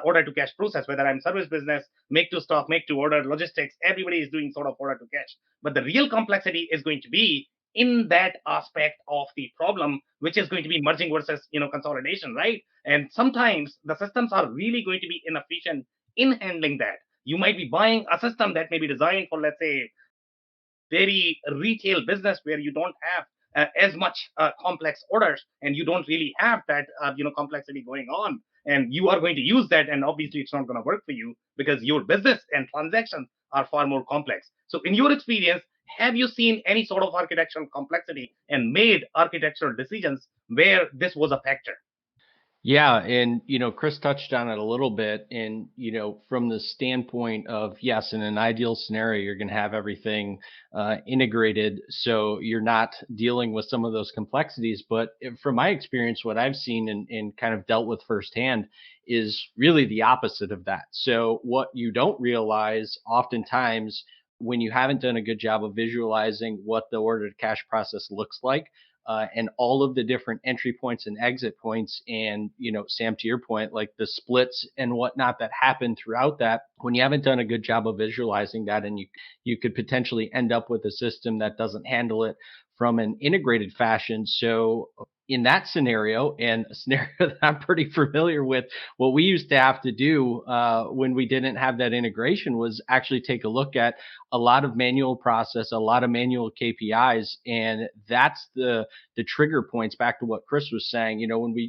order to cash process, whether I'm service business, make to stock, make to order, logistics, everybody is doing sort of order to cash. But the real complexity is going to be in that aspect of the problem, which is going to be merging versus consolidation, right? And sometimes the systems are really going to be inefficient in handling that. You might be buying a system that may be designed for, let's say, very retail business where you don't have as much complex orders, and you don't really have that complexity going on, and you are going to use that, and obviously it's not going to work for you because your business and transactions are far more complex. So in your experience, Have you seen any sort of architectural complexity and made architectural decisions where this was a factor? Yeah, and Chris touched on it a little bit, and from the standpoint of yes, in an ideal scenario, you're going to have everything integrated, so you're not dealing with some of those complexities. But from my experience, what I've seen and kind of dealt with firsthand is really the opposite of that. So what you don't realize oftentimes when you haven't done a good job of visualizing what the order to cash process looks like, and all of the different entry points and exit points. And, Sam, to your point, like the splits and whatnot that happen throughout that, when you haven't done a good job of visualizing that, and you could potentially end up with a system that doesn't handle it from an integrated fashion. So in that scenario, and a scenario that I'm pretty familiar with, what we used to have to do when we didn't have that integration was actually take a look at a lot of manual process, a lot of manual KPIs, and that's the trigger points. Back to what Chris was saying,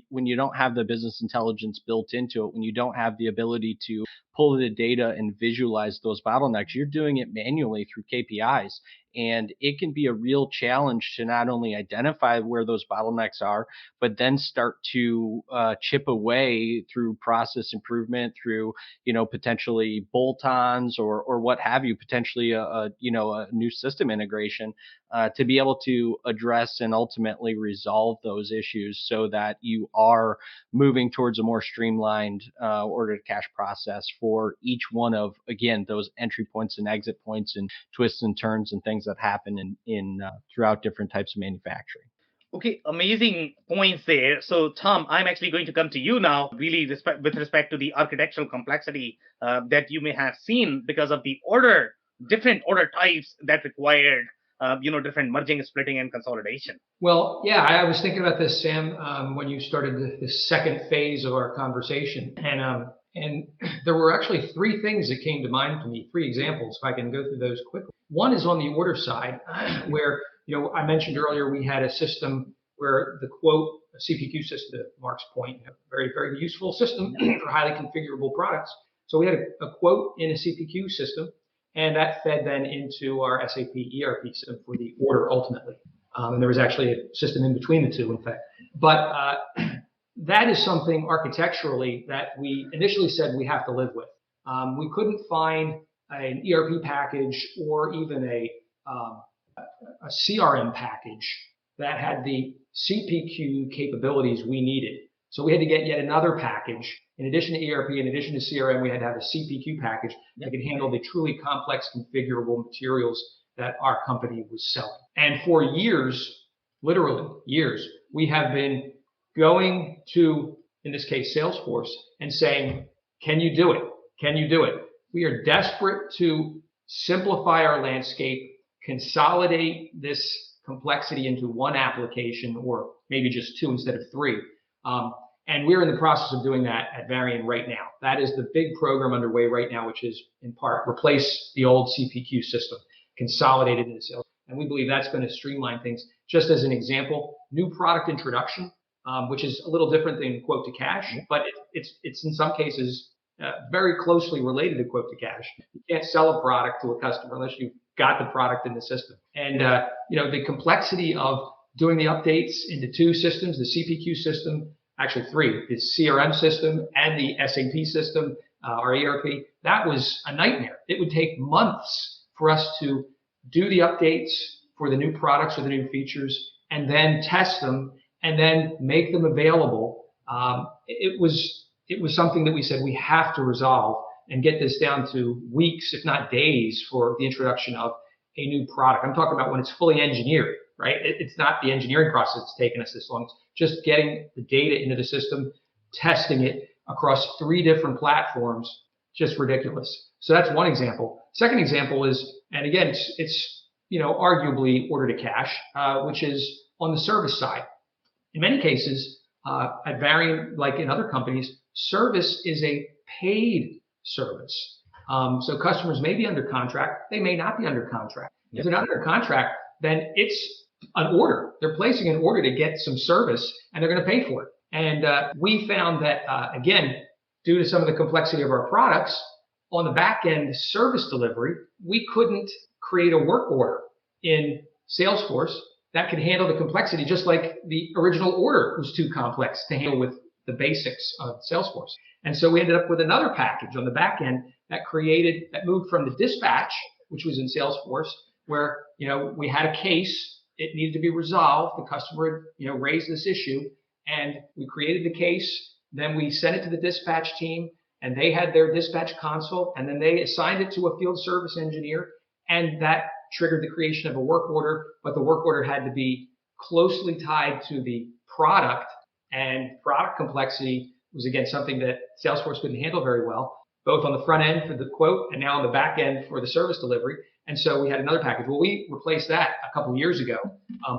when you don't have the business intelligence built into it, when you don't have the ability to pull the data and visualize those bottlenecks, you're doing it manually through KPIs. And it can be a real challenge to not only identify where those bottlenecks are, but then start to chip away through process improvement, through potentially bolt-ons or what have you, potentially a new system integration to be able to address and ultimately resolve those issues, so that you are moving towards a more streamlined order to cash process for each one of, again, those entry points and exit points and twists and turns and things that happen in throughout different types of manufacturing. Okay, amazing points there. So, Tom, I'm actually going to come to you now, really with respect to the architectural complexity that you may have seen because of the different order types that required, different merging, splitting, and consolidation. Well, yeah, I was thinking about this, Sam, when you started the second phase of our conversation. And there were actually three things that came to mind to me, three examples, if I can go through those quickly. One is on the order side, where I mentioned earlier we had a system where the quote, a CPQ system, to Mark's point, very, very useful system for highly configurable products. So we had a quote in a CPQ system, and that fed then into our SAP ERP system for the order ultimately. And there was actually a system in between the two, in fact. But that is something architecturally that we initially said we have to live with. We couldn't find an ERP package or even a CRM package that had the CPQ capabilities we needed. So we had to get yet another package. In addition to ERP, in addition to CRM, we had to have a CPQ package that could handle the truly complex configurable materials that our company was selling. And for years, literally years, we have been going to, in this case, Salesforce and saying, can you do it? Can you do it? We are desperate to simplify our landscape, consolidate this complexity into one application, or maybe just two instead of three. And we're in the process of doing that at Varian right now. That is the big program underway right now, which is in part replace the old CPQ system, consolidate it into sales. And we believe that's going to streamline things. Just as an example, new product introduction, which is a little different than quote to cash, but it's in some cases very closely related to quote to cash. You can't sell a product to a customer unless you've got the product in the system. And the complexity of doing the updates into two systems, the CPQ system, actually three, the CRM system and the SAP system, our ERP, that was a nightmare. It would take months for us to do the updates for the new products or the new features and then test them and then make them available. It was something that we said we have to resolve and get this down to weeks, if not days, for the introduction of a new product. I'm talking about when it's fully engineered, right? It's not the engineering process that's taken us this long. It's just getting the data into the system, testing it across three different platforms, just ridiculous. So that's one example. Second example is, and again, it's arguably order to cash, which is on the service side. In many cases, at Varian, like in other companies, service is a paid service. So customers may be under contract, they may not be under contract. Yep. If they're not under contract, then it's an order. They're placing an order to get some service, and they're going to pay for it. And we found that, again, due to some of the complexity of our products, on the back end service delivery, we couldn't create a work order in Salesforce that could handle the complexity, just like the original order was too complex to handle with the basics of Salesforce. And so we ended up with another package on the back end that moved from the dispatch, which was in Salesforce, where, we had a case, it needed to be resolved. The customer had, raised this issue, and we created the case. Then we sent it to the dispatch team, and they had their dispatch console, and then they assigned it to a field service engineer, and that triggered the creation of a work order. But the work order had to be closely tied to the product, and product complexity was, again, something that Salesforce couldn't handle very well, both on the front end for the quote and now on the back end for the service delivery. And so we had another package. Well, we replaced that a couple of years ago.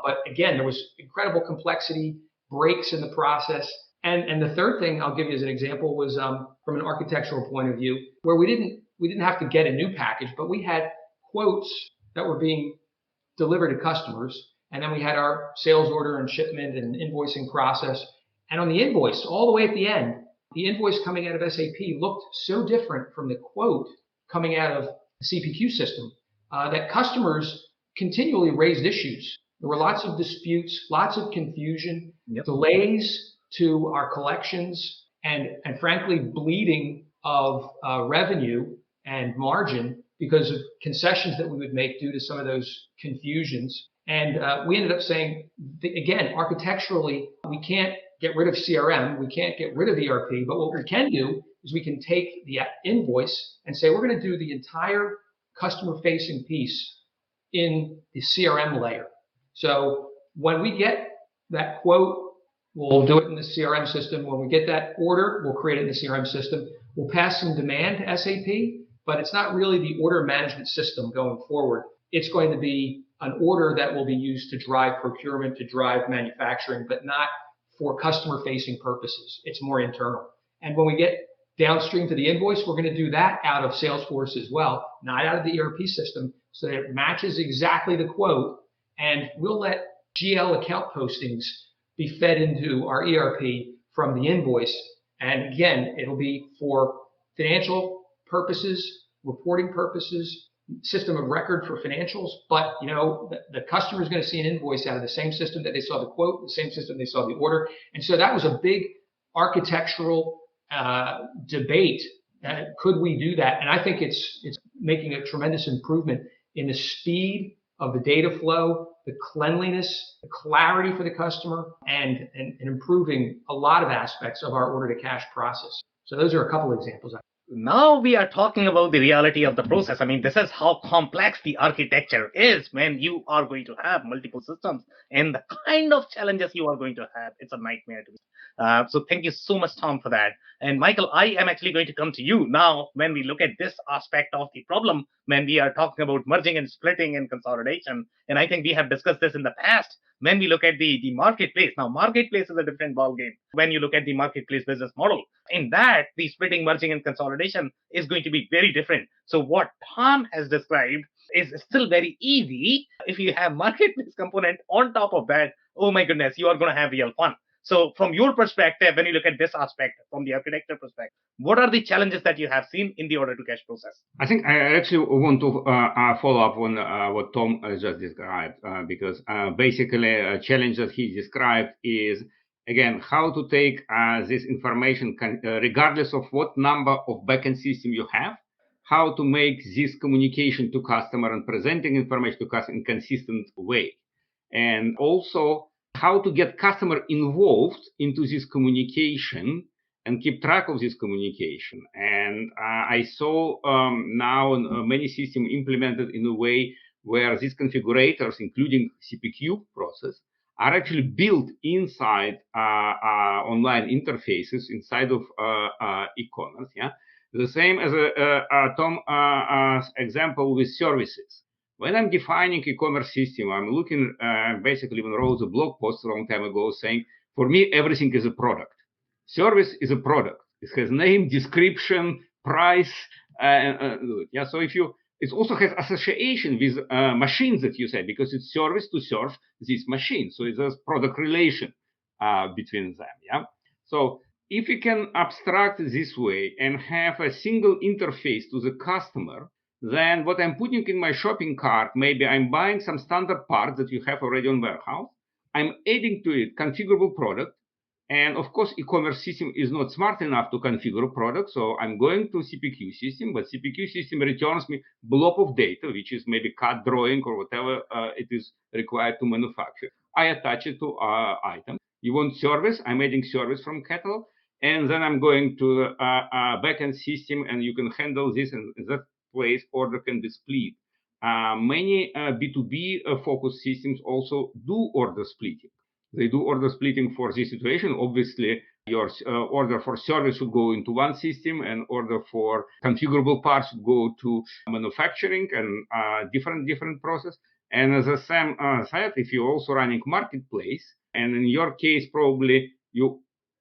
But again, there was incredible complexity, breaks in the process. And the third thing I'll give you as an example was from an architectural point of view, where we didn't have to get a new package, but we had quotes that were being delivered to customers. And then we had our sales order and shipment and invoicing process. And on the invoice, all the way at the end, the invoice coming out of SAP looked so different from the quote coming out of the CPQ system that customers continually raised issues. There were lots of disputes, lots of confusion, delays to our collections, and frankly, bleeding of revenue and margin because of concessions that we would make due to some of those confusions. And we ended up saying, again, architecturally, we can't get rid of CRM, we can't get rid of ERP, but what we can do is we can take the invoice and say, we're going to do the entire customer-facing piece in the CRM layer. So when we get that quote, we'll do it in the CRM system. When we get that order, we'll create it in the CRM system. We'll pass some demand to SAP, but it's not really the order management system going forward. It's going to be an order that will be used to drive procurement, to drive manufacturing, but not for customer-facing purposes. It's more internal. And when we get downstream to the invoice, we're going to do that out of Salesforce as well, not out of the ERP system, so that it matches exactly the quote. And we'll let GL account postings be fed into our ERP from the invoice. And again, it'll be for financial purposes, reporting purposes, system of record for financials. But the customer is going to see an invoice out of the same system that they saw the quote, the same system they saw the order. And so that was a big architectural debate. Could we do that? And I think it's making a tremendous improvement in the speed of the data flow, the cleanliness, the clarity for the customer, and improving a lot of aspects of our order to cash process. So those are a couple of examples. Now we are talking about the reality of the process. I mean, this is how complex the architecture is when you are going to have multiple systems and the kind of challenges you are going to have. It's a nightmare to me. So thank you so much, Tom, for that. And Michael, I am actually going to come to you now when we look at this aspect of the problem, when we are talking about merging and splitting and consolidation. And I think we have discussed this in the past. When we look at the marketplace, now marketplace is a different ballgame. When you look at the marketplace business model, in that the splitting, merging, and consolidation is going to be very different. So what Tom has described is still very easy. If you have marketplace component on top of that, oh my goodness, you are going to have real fun. So from your perspective, when you look at this aspect from the architecture perspective, what are the challenges that you have seen in the order to cash process? I think I actually want to follow up on what Tom just described, because basically a challenge that he described is, again, how to take this information, regardless of what number of backend system you have, how to make this communication to customer and presenting information to customer in consistent way. And also how to get customer involved into this communication and keep track of this communication. And I saw now many systems implemented in a way where these configurators, including CPQ process, are actually built inside online interfaces inside of e-commerce. Yeah, the same as Tom example with services. When I'm defining e-commerce system, I'm looking basically when I wrote a blog post a long time ago saying, for me, everything is a product. Service is a product. It has name, description, price. Yeah. So it also has association with machines that you say, because it's service to serve this machine. So it's a product relation between them. Yeah. So if you can abstract this way and have a single interface to the customer, Then what I'm putting in my shopping cart, maybe I'm buying some standard parts that you have already on warehouse. I'm adding to it configurable product. And of course, e-commerce system is not smart enough to configure a product. So I'm going to CPQ system, but CPQ system returns me blob of data, which is maybe CAD drawing or whatever it is required to manufacture. I attach it to item. You want service? I'm adding service from catalog. And then I'm going to a backend system, and you can handle this, and in that place order can be split. Many B2B focused systems also do order splitting. They do order splitting for this situation. Obviously, your order for service should go into one system, and order for configurable parts should go to manufacturing, and different process. And as Sam said, if you're also running marketplace, and in your case, probably you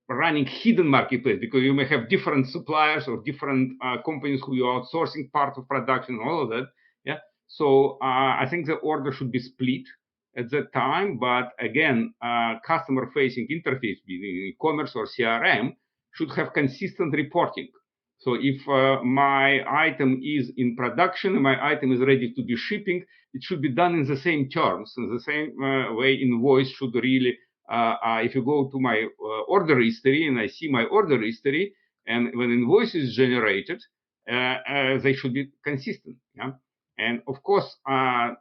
running hidden marketplace because you may have different suppliers or different companies who you are outsourcing part of production, all of that. Yeah. So I think the order should be split at that time. But again, customer-facing interface, be it e-commerce or CRM, should have consistent reporting. So if my item is in production, my item is ready to be shipping, it should be done in the same terms. In the same way, invoice should really, if you go to my order history and I see my order history, and when invoice is generated, they should be consistent. Yeah? And of course,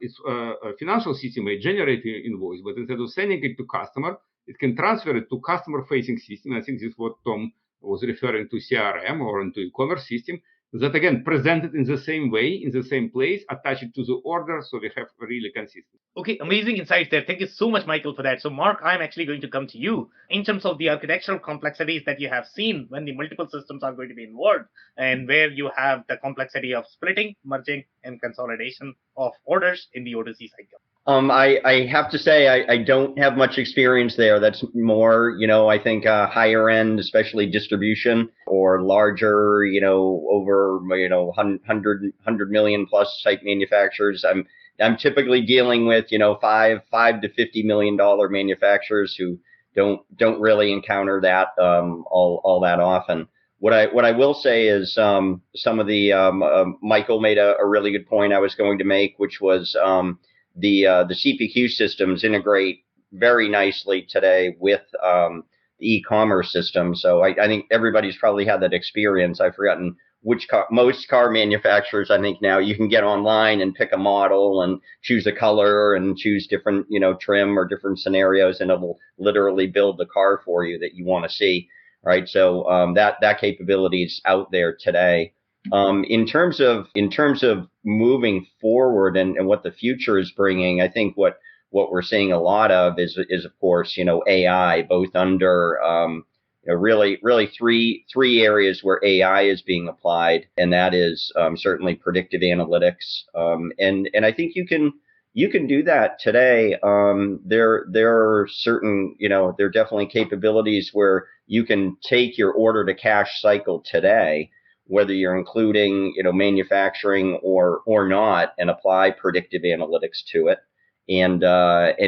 it's a financial system may generate an invoice, but instead of sending it to customer, it can transfer it to customer-facing system. I think this is what Tom was referring to, CRM or into e-commerce system, that again presented in the same way, in the same place, attach it to the order, so we have really consistent. Okay, amazing insights there. Thank you so much, Michael, for that. So, Mark, I'm actually going to come to you in terms of the architectural complexities that you have seen when the multiple systems are going to be involved, and where you have the complexity of splitting, merging, and consolidation of orders in the O2C cycle. I have to say I don't have much experience there. That's more, I think higher end, especially distribution or larger, over 100 million plus type manufacturers. I'm typically dealing with $5 to $50 million manufacturers who don't really encounter that all that often. What I will say is some of the Michael made a really good point I was going to make, which was the CPQ systems integrate very nicely today with the e-commerce system. So I think everybody's probably had that experience. I've forgotten most car manufacturers. I think now you can get online and pick a model and choose a color and choose different, trim or different scenarios, and it will literally build the car for you that you want to see. Right. So that capability is out there today. In terms of moving forward and what the future is bringing, I think what we're seeing a lot of is of course AI, both under really three areas where AI is being applied, and that is certainly predictive analytics, and I think you can do that today. There are certain there are definitely capabilities where you can take your order to cash cycle today, whether you're including manufacturing or not, and apply predictive analytics to it, and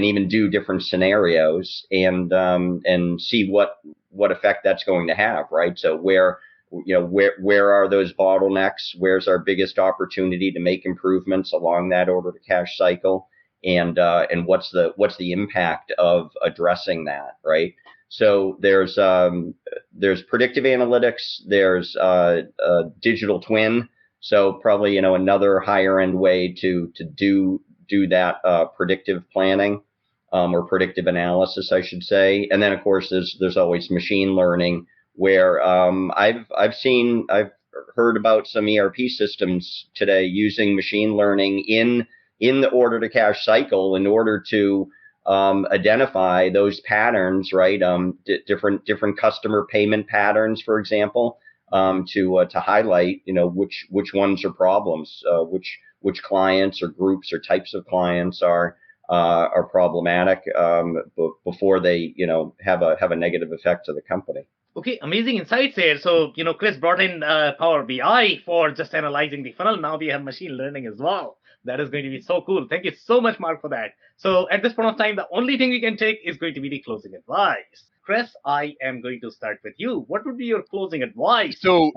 even do different scenarios and see what effect that's going to have, right? So where are those bottlenecks? Where's our biggest opportunity to make improvements along that order to cash cycle, and what's the impact of addressing that, right? So there's predictive analytics, there's digital twin. So probably another higher end way to do that predictive planning or predictive analysis, I should say. And then of course there's always machine learning, where I've heard about some ERP systems today using machine learning in the order to cash cycle in order to identify those patterns, right? Different customer payment patterns, for example, to highlight, which ones are problems, which clients or groups or types of clients are problematic before they, have a negative effect to the company. Okay, amazing insights here. So, Chris brought in Power BI for just analyzing the funnel. Now we have machine learning as well. That is going to be so cool. Thank you so much, Mark, for that. So at this point of time, the only thing we can take is going to be the closing advice. Chris, I am going to start with you. What would be your closing advice? So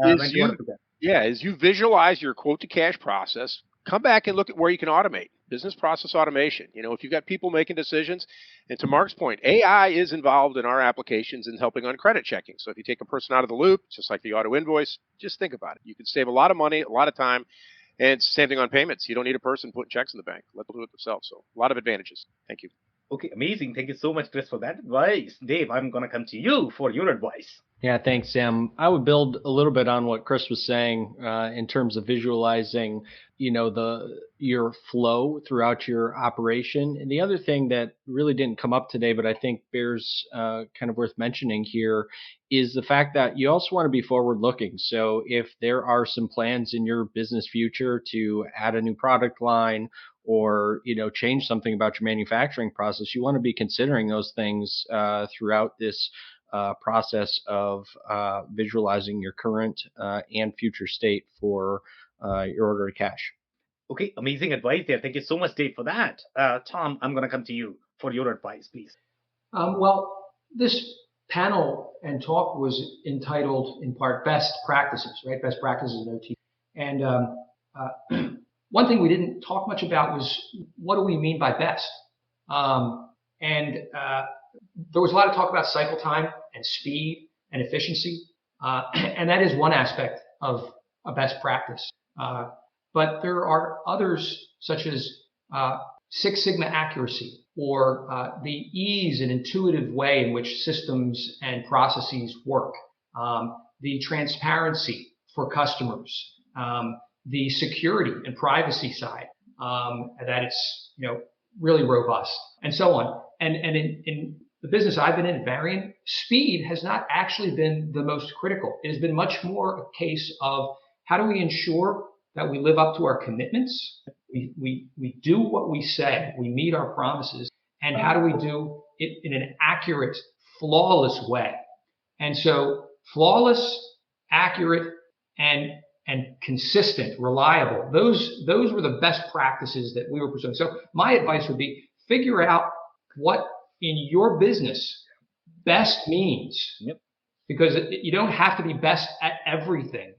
Yeah, as you visualize your quote to cash process, come back and look at where you can automate business process automation. If you've got people making decisions, and to Mark's point, AI is involved in our applications in helping on credit checking. So if you take a person out of the loop, just like the auto invoice, just think about it. You could save a lot of money, a lot of time, and it's the same thing on payments. You don't need a person putting checks in the bank. Let them do it themselves. So a lot of advantages. Thank you. Okay, amazing. Thank you so much, Chris, for that advice. Dave, I'm going to come to you for your advice. Yeah, thanks, Sam. I would build a little bit on what Chris was saying in terms of visualizing, your flow throughout your operation. And the other thing that really didn't come up today, but I think bears kind of worth mentioning here, is the fact that you also want to be forward-looking. So if there are some plans in your business future to add a new product line or change something about your manufacturing process, you want to be considering those things throughout this process of visualizing your current and future state for your order to cash. Okay, amazing advice there. Thank you so much, Dave, for that. Tom, I'm going to come to you for your advice, please. Well, this panel and talk was entitled in part Best Practices, right? Best Practices in OT. And one thing we didn't talk much about was what do we mean by best? There was a lot of talk about cycle time and speed and efficiency. And that is one aspect of a best practice. But there are others such as Six Sigma accuracy or the ease and intuitive way in which systems and processes work, the transparency for customers, the security and privacy side, that it's really robust, and so on. And in the business I've been in, Varian, speed has not actually been the most critical. It has been much more a case of how do we ensure that we live up to our commitments, we do what we say, we meet our promises, and how do we do it in an accurate, flawless way. And so flawless, accurate, and consistent, reliable, those were the best practices that we were pursuing. So my advice would be figure out what in your business best means. Yep. Because you don't have to be best at everything.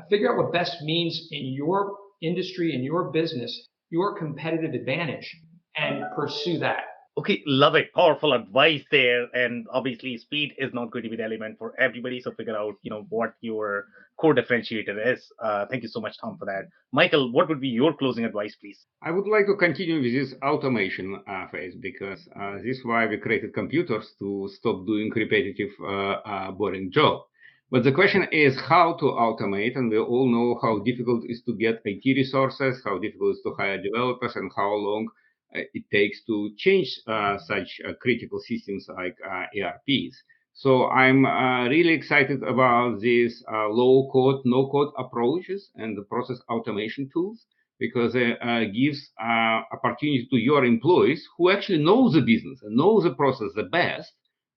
Figure out what best means in your industry, in your business, your competitive advantage, and pursue that. Okay, love it. Powerful advice there. And obviously, speed is not going to be relevant for everybody. So figure out, what your core differentiator is. Thank you so much, Tom, for that. Michael, what would be your closing advice, please? I would like to continue with this automation phase because this is why we created computers to stop doing repetitive, boring job. But the question is how to automate, and we all know how difficult it is to get IT resources, how difficult it is to hire developers, and how long it takes to change such critical systems like ERPs. So I'm really excited about these low-code, no-code approaches and the process automation tools because it gives opportunity to your employees who actually know the business and know the process the best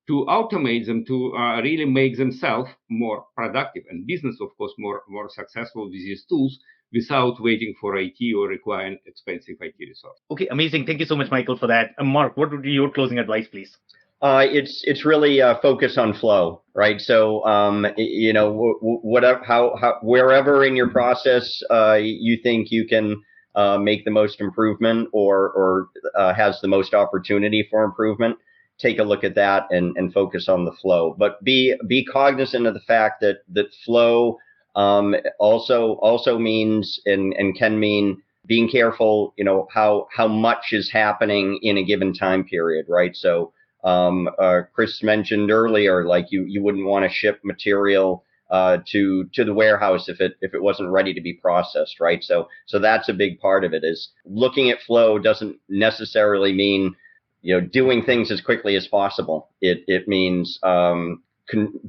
to automate them to really make themselves more productive and business, of course, more successful with these tools without waiting for IT or requiring expensive IT resources. Okay, amazing. Thank you so much, Michael, for that. Mark, what would be your closing advice, please? It's really focus on flow, right? So whatever, wherever in your process you think you can make the most improvement or has the most opportunity for improvement, take a look at that and focus on the flow. But be cognizant of the fact that flow also means and can mean being careful, how much is happening in a given time period, right? So Chris mentioned earlier, like you wouldn't want to ship material to the warehouse if it wasn't ready to be processed, right? So that's a big part of it. Is looking at flow doesn't necessarily mean doing things as quickly as possible. It means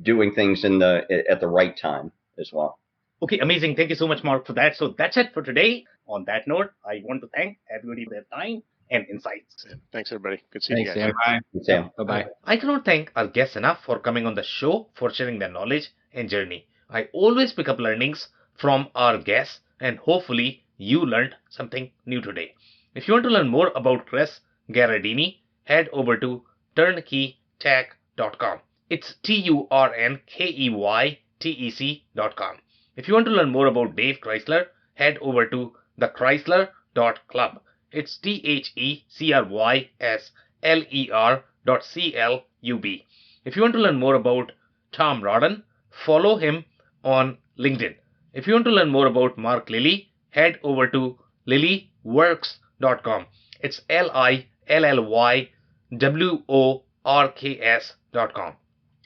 doing things at the right time as well. Okay, amazing. Thank you so much, Mark, for that. So that's it for today. On that note, I want to thank everybody for their time and insights. Thanks, everybody. Good seeing you guys. Sam. Bye. Sam. Bye-bye. I cannot thank our guests enough for coming on the show, for sharing their knowledge and journey. I always pick up learnings from our guests, and hopefully you learned something new today. If you want to learn more about Chris Garadini, head over to turnkeytech.com. It's turnkeytec.com. If you want to learn more about Dave Chrysler, head over to thechrysler.club. It's THECRYSLER.CLUB. If you want to learn more about Tom Rodden, follow him on LinkedIn. If you want to learn more about Mark Lilly, head over to lillyworks.com. It's LILLYWORKS.com.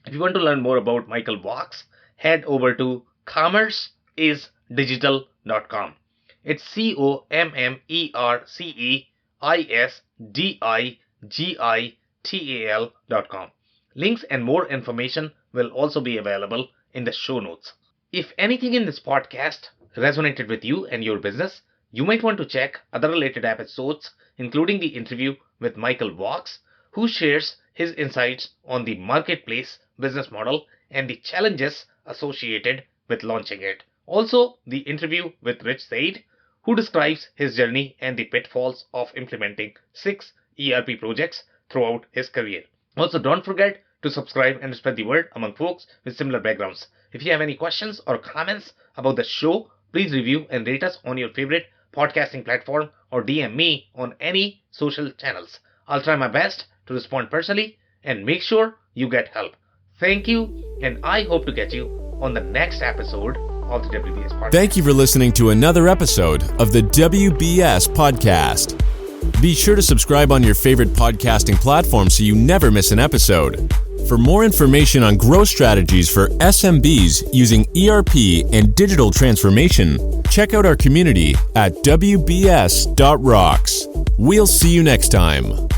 If you want to learn more about Michael Vox, head over to commerceisdigital.com. It's commerceisdigital.com. Links and more information will also be available in the show notes. If anything in this podcast resonated with you and your business, you might want to check other related episodes, including the interview with Michael Vox, who shares his insights on the marketplace business model and the challenges associated with launching it. Also, the interview with Rich Said, who describes his journey and the pitfalls of implementing 6 ERP projects throughout his career. Also, don't forget to subscribe and spread the word among folks with similar backgrounds. If you have any questions or comments about the show, please review and rate us on your favorite podcasting platform or DM me on any social channels. I'll try my best to respond personally and make sure you get help. Thank you, and I hope to get you on the next episode of the WBS Podcast. Thank you for listening to another episode of the WBS Podcast. Be sure to subscribe on your favorite podcasting platform so you never miss an episode. For more information on growth strategies for SMBs using ERP and digital transformation, check out our community at WBS.rocks. We'll see you next time.